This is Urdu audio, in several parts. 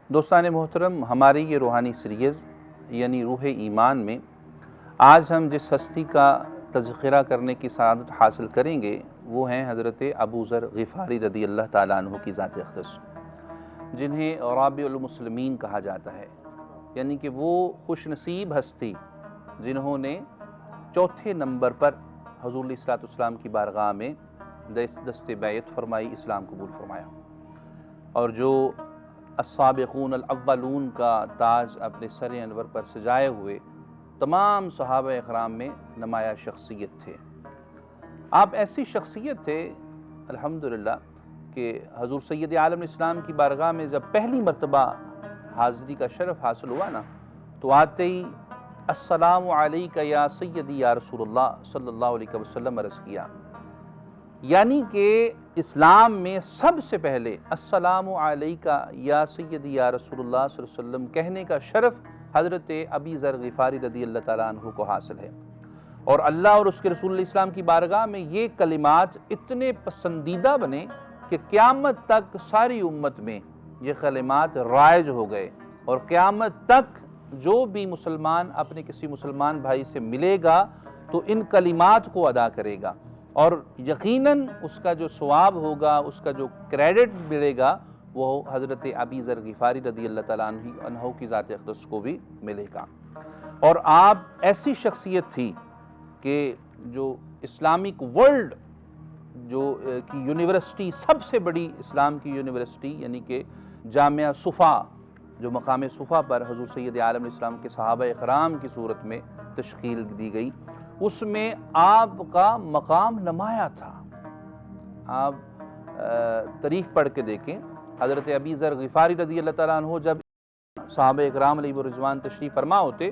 دوستان محترم، ہماری یہ روحانی سیریز یعنی روح ایمان میں آج ہم جس ہستی کا تذکرہ کرنے کی سعادت حاصل کریں گے وہ ہیں حضرت ابو ذر غفاری رضی اللہ تعالیٰ عنہ کی ذات اقدس، جنہیں رابع المسلمین کہا جاتا ہے، یعنی کہ وہ خوش نصیب ہستی جنہوں نے چوتھے نمبر پر حضور علیہ الصلوۃ والسلام کی بارگاہ میں دست بیعت فرمائی، اسلام قبول فرمایا، اور جو السابقون الاولون کا تاج اپنے سر انور پر سجائے ہوئے تمام صحابہ اکرام میں نمایاں شخصیت تھے۔ آپ ایسی شخصیت تھے الحمدللہ کہ حضور سید عالم اسلام کی بارگاہ میں جب پہلی مرتبہ حاضری کا شرف حاصل ہوا نا، تو آتے ہی السلام علیکہ یا سیدی یا رسول اللہ صلی اللہ علیہ وسلم عرض کیا، یعنی کہ اسلام میں سب سے پہلے السلام علیکہ یا سیدی یا رسول اللہ صلی اللہ علیہ وسلم کہنے کا شرف حضرت ابی ذر غفاری رضی اللہ تعالیٰ عنہ کو حاصل ہے، اور اللہ اور اس کے رسول علیہ السلام کی بارگاہ میں یہ کلمات اتنے پسندیدہ بنے کہ قیامت تک ساری امت میں یہ کلمات رائج ہو گئے، اور قیامت تک جو بھی مسلمان اپنے کسی مسلمان بھائی سے ملے گا تو ان کلمات کو ادا کرے گا، اور یقیناً اس کا جو ثواب ہوگا، اس کا جو کریڈٹ ملے گا وہ حضرت ابی ذر غفاری رضی اللہ تعالیٰ عنہ کی ذات اقدس کو بھی ملے گا۔ اور آپ ایسی شخصیت تھی کہ جو اسلامک ورلڈ کی یونیورسٹی، سب سے بڑی اسلام کی یونیورسٹی یعنی کہ جامعہ صفا، جو مقام صفا پر حضور سید عالم اسلام کے صحابہ اکرام کی صورت میں تشکیل دی گئی، اس میں آپ کا مقام نمایاں تھا۔ آپ تاریخ پڑھ کے دیکھیں، حضرت ابی ذر غفاری رضی اللہ تعالیٰ عنہ جب صحابہ اکرام علیہ الرضوان تشریف فرما ہوتے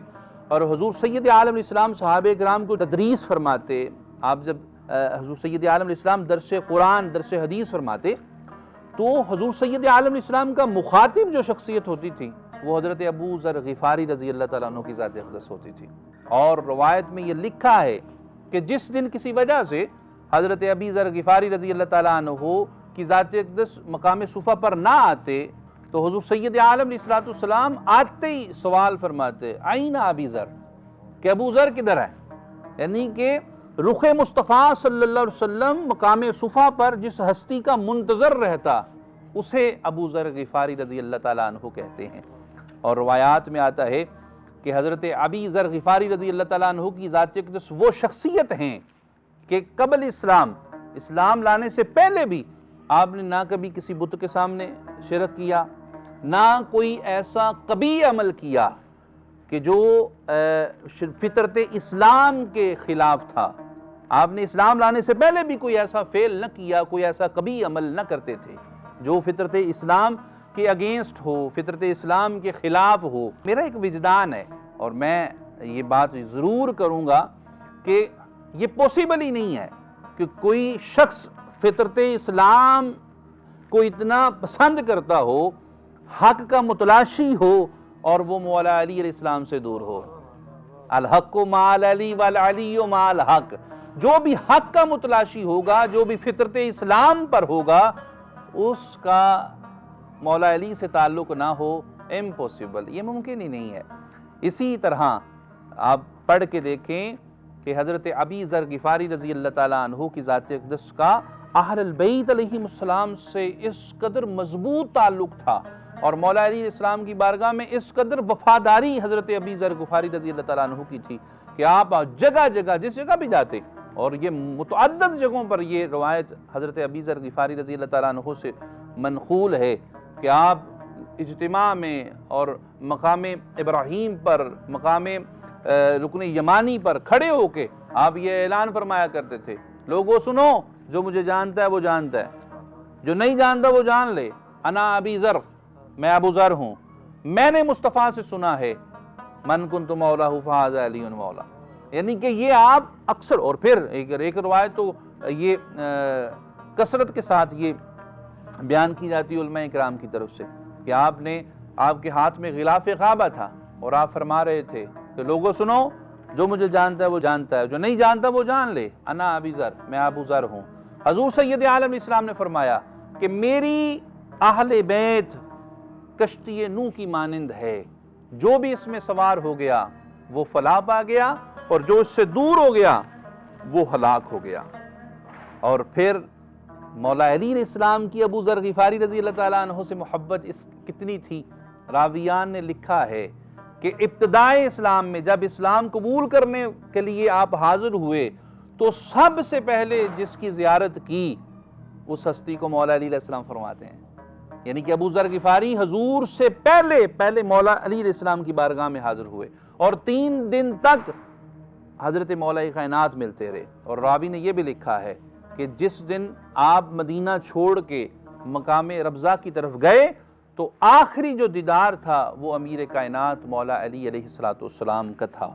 اور حضور سید عالم اسلام صحابہ اکرام کو تدریس فرماتے، آپ جب حضور سید عالم اسلام درس قرآن درس حدیث فرماتے تو حضور سید عالم اسلام کا مخاطب جو شخصیت ہوتی تھی وہ حضرت ابو ذر غفاری رضی اللہ تعالیٰ عنہ کی ذات اقدس ہوتی تھی، اور روایت میں یہ لکھا ہے کہ جس دن کسی وجہ سے حضرت ابی ذر غفاری رضی اللہ تعالیٰ عنہ کی ذات اقدس مقام صفا پر نہ آتے تو حضور سید عالم علیہ السلام آتے ہی سوال فرماتے، آئین ابی ذر، کہ ابو ذر کدھر ہے؟ یعنی کہ رخ مصطفیٰ صلی اللہ علیہ وسلم مقام صفا پر جس ہستی کا منتظر رہتا اسے ابو ذر غفاری رضی اللہ تعالیٰ عنہ کہتے ہیں۔ اور روایات میں آتا ہے کہ حضرت ابی ذر غفاری رضی اللہ تعالیٰ عنہ کی ذات اقدس وہ شخصیت ہیں کہ قبل اسلام لانے سے پہلے بھی آپ نے نہ کبھی کسی بت کے سامنے شرک کیا، نہ کوئی ایسا کبھی عمل کیا کہ جو فطرت اسلام کے خلاف تھا۔ آپ نے اسلام لانے سے پہلے بھی کوئی ایسا فعل نہ کیا، کوئی ایسا کبھی عمل نہ کرتے تھے جو فطرت اسلام کے اگینسٹ ہو، فطرت اسلام کے خلاف ہو۔ میرا ایک وجدان ہے اور میں یہ بات ضرور کروں گا کہ یہ پوسیبل ہی نہیں ہے کہ کوئی شخص فطرت اسلام کو اتنا پسند کرتا ہو، حق کا متلاشی ہو، اور وہ مولا علی علیہ السلام سے دور ہو۔ الحق مع العلی والعلی مع الحق، جو بھی حق کا متلاشی ہوگا، جو بھی فطرت اسلام پر ہوگا، اس کا مولا علی سے تعلق نہ ہو، امپوسیبل، یہ ممکن ہی نہیں ہے۔ اسی طرح آپ پڑھ کے دیکھیں کہ حضرت ابی ذر غفاری رضی اللہ تعالیٰ عنہ کی ذات اقدس کا اہل البیت علیہ السلام سے اس قدر مضبوط تعلق تھا، اور مولا علی علیہ السلام کی بارگاہ میں اس قدر وفاداری حضرت ابی ذر غفاری رضی اللہ تعالیٰ عنہ کی تھی کہ آپ جگہ جگہ جس جگہ بھی جاتے، اور یہ متعدد جگہوں پر یہ روایت حضرت ابی ذر غفاری رضی اللہ تعالیٰ عنہ سے منقول ہے کہ آپ اجتماع میں اور مقام ابراہیم پر، مقام رکن یمانی پر کھڑے ہو کے آپ یہ اعلان فرمایا کرتے تھے، لوگو سنو، جو مجھے جانتا ہے وہ جانتا ہے، جو نہیں جانتا وہ جان لے، انا ابی ذر، میں ابو ذر ہوں، میں نے مصطفیٰ سے سنا ہے، من کنت مولا فہذا علی مولا، یعنی کہ یہ آپ اکثر، اور پھر ایک روایت تو یہ کثرت کے ساتھ یہ بیان کی جاتی ہے علماء اکرام کی طرف سے کہ آپ کے ہاتھ میں غلاف کعبہ تھا اور آپ فرما رہے تھے کہ لوگوں سنو، جو مجھے جانتا ہے وہ جانتا ہے، جو نہیں جانتا وہ جان لے، انا ابی ذر، میں ابو ذر ہوں۔ حضور سید عالم اسلام نے فرمایا کہ میری اہل بیت کشتی نوح کی مانند ہے، جو بھی اس میں سوار ہو گیا وہ فلاح پا گیا، اور جو اس سے دور ہو گیا وہ ہلاک ہو گیا۔ اور پھر مولا علی علیہ السلام کی ابو ذر غفاری رضی اللہ تعالیٰ عنہ سے محبت کتنی تھی، راویان نے لکھا ہے کہ ابتدائے اسلام میں جب اسلام قبول کرنے کے لیے آپ حاضر ہوئے تو سب سے پہلے جس کی زیارت کی اس ہستی کو مولا علی علیہ السلام فرماتے ہیں، یعنی کہ ابو ذر غفاری حضور سے پہلے مولا علی علیہ السلام کی بارگاہ میں حاضر ہوئے، اور 3 دن تک حضرت مولا کائنات ملتے رہے۔ اور راوی نے یہ بھی لکھا ہے کہ جس دن آپ مدینہ چھوڑ کے مقام ربضہ کی طرف گئے تو آخری جو دیدار تھا وہ امیر کائنات مولا علی علیہ السلام کا تھا۔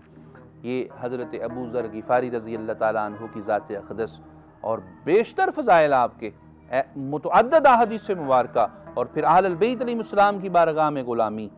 یہ حضرت ابو ذر غفاری رضی اللہ تعالیٰ عنہ کی ذات اقدس اور بیشتر فضائل آپ کے متعدد احادیث مبارکہ، اور پھر اہل البیت علیہ السلام کی بارگاہ میں غلامی،